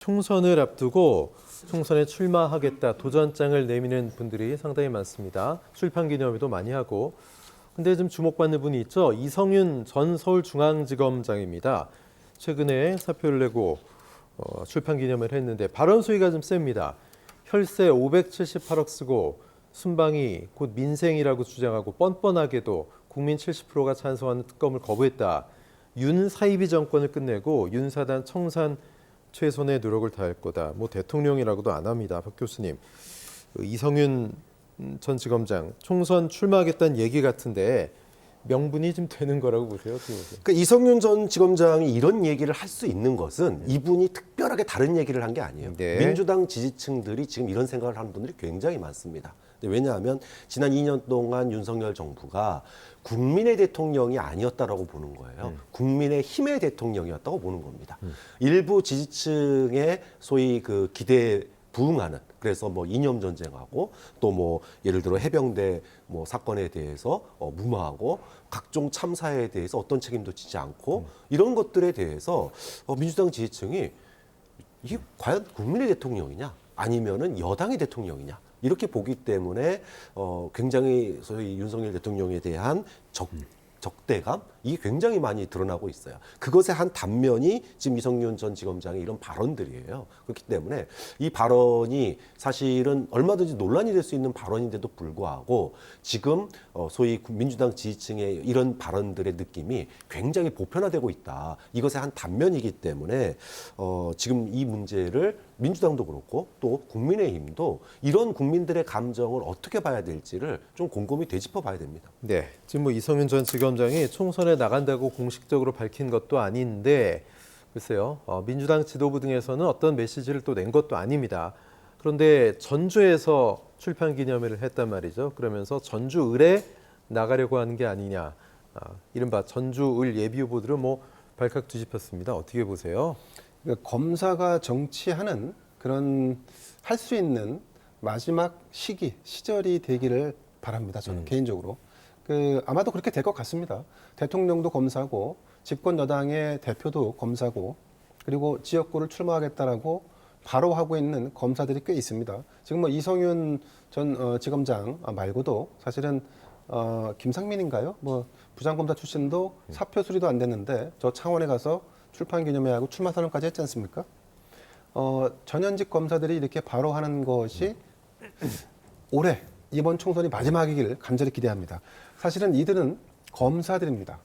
총선을 앞두고 총선에 출마하겠다 도전장을 내미는 분들이 상당히 많습니다. 출판 기념회도 많이 하고. 근데 좀 주목받는 분이 있죠. 이성윤 전 서울중앙지검장입니다. 최근에 사표를 내고 출판 기념회를 했는데 발언 수위가 좀 셉니다. 혈세 578억 쓰고 순방이 곧 민생이라고 주장하고 뻔뻔하게도 국민 70%가 찬성하는 특검을 거부했다. 윤 사이비 정권을 끝내고 윤사단 청산 최선의 노력을 다할 거다. 뭐 대통령이라고도 안 합니다. 박 교수님. 이성윤 전 지검장 총선 출마하겠다는 얘기 같은데 명분이 좀 되는 거라고 보세요? 어떻게 보세요? 그러니까 이성윤 전 지검장이 이런 얘기를 할 수 있는 것은 이분이 특별하게 다른 얘기를 한 게 아니에요. 네. 민주당 지지층들이 지금 이런 생각을 하는 분들이 굉장히 많습니다. 왜냐하면 지난 2년 동안 윤석열 정부가 국민의 대통령이 아니었다라고 보는 거예요. 국민의 힘의 대통령이었다고 보는 겁니다. 일부 지지층의 소위 그 기대에 부응하는, 그래서 뭐 이념 전쟁하고 또 뭐 예를 들어 해병대 뭐 사건에 대해서 무마하고 각종 참사에 대해서 어떤 책임도 지지 않고 이런 것들에 대해서 민주당 지지층이 이게 과연 국민의 대통령이냐 아니면은 여당의 대통령이냐 이렇게 보기 때문에 굉장히 소위 윤석열 대통령에 대한 적대감 이게 굉장히 많이 드러나고 있어요. 그것의 한 단면이 지금 이성윤 전 지검장의 이런 발언들이에요. 그렇기 때문에 이 발언이 사실은 얼마든지 논란이 될 수 있는 발언인데도 불구하고 지금 소위 민주당 지지층의 이런 발언들의 느낌이 굉장히 보편화되고 있다. 이것의 한 단면이기 때문에 지금 이 문제를 민주당도 그렇고 또 국민의힘도 이런 국민들의 감정을 어떻게 봐야 될지를 좀 곰곰이 되짚어 봐야 됩니다. 네, 지금 뭐 이성윤 전 지검장이 총선에 나간다고 공식적으로 밝힌 것도 아닌데 글쎄요, 민주당 지도부 등에서는 어떤 메시지를 또 낸 것도 아닙니다. 그런데 전주에서 출판 기념회를 했단 말이죠. 그러면서 전주을에 나가려고 하는 게 아니냐. 이른바 전주을 예비 후보들은 뭐 발칵 뒤집혔습니다. 어떻게 보세요? 그러니까 검사가 정치하는 그런 할 수 있는 마지막 시절이 되기를 바랍니다. 저는 개인적으로. 아마도 그렇게 될 것 같습니다. 대통령도 검사고 집권 여당의 대표도 검사고 그리고 지역구를 출마하겠다라고 바로 하고 있는 검사들이 꽤 있습니다. 지금 뭐 이성윤 전 지검장 말고도 사실은 김상민인가요? 뭐 부장검사 출신도 사표 수리도 안 됐는데 저 창원에 가서 출판 기념회하고 출마 선언까지 했지 않습니까? 전현직 검사들이 이렇게 바로 하는 것이 올해 이번 총선이 마지막이기를 간절히 기대합니다. 사실은 이들은 검사들입니다.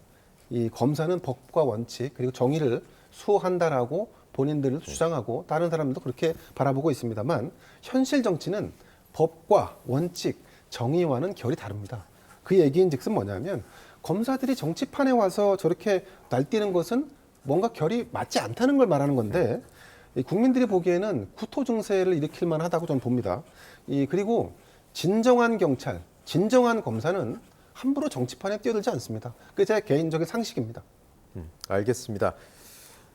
이 검사는 법과 원칙 그리고 정의를 수호한다라고 본인들을 주장하고 다른 사람들도 그렇게 바라보고 있습니다만 현실 정치는 법과 원칙, 정의와는 결이 다릅니다. 그 얘기인즉슨 뭐냐면 검사들이 정치판에 와서 저렇게 날뛰는 것은 뭔가 결이 맞지 않다는 걸 말하는 건데 국민들이 보기에는 구토 증세를 일으킬 만하다고 저는 봅니다. 그리고 진정한 경찰, 진정한 검사는 함부로 정치판에 뛰어들지 않습니다. 그게 제 개인적인 상식입니다. 알겠습니다.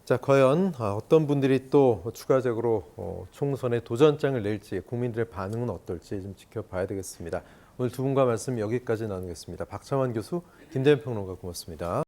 자, 과연 어떤 분들이 또 추가적으로 총선에 도전장을 낼지 국민들의 반응은 어떨지 좀 지켜봐야 되겠습니다. 오늘 두 분과 말씀 여기까지 나누겠습니다. 박찬환 교수, 김대현 평론가 고맙습니다.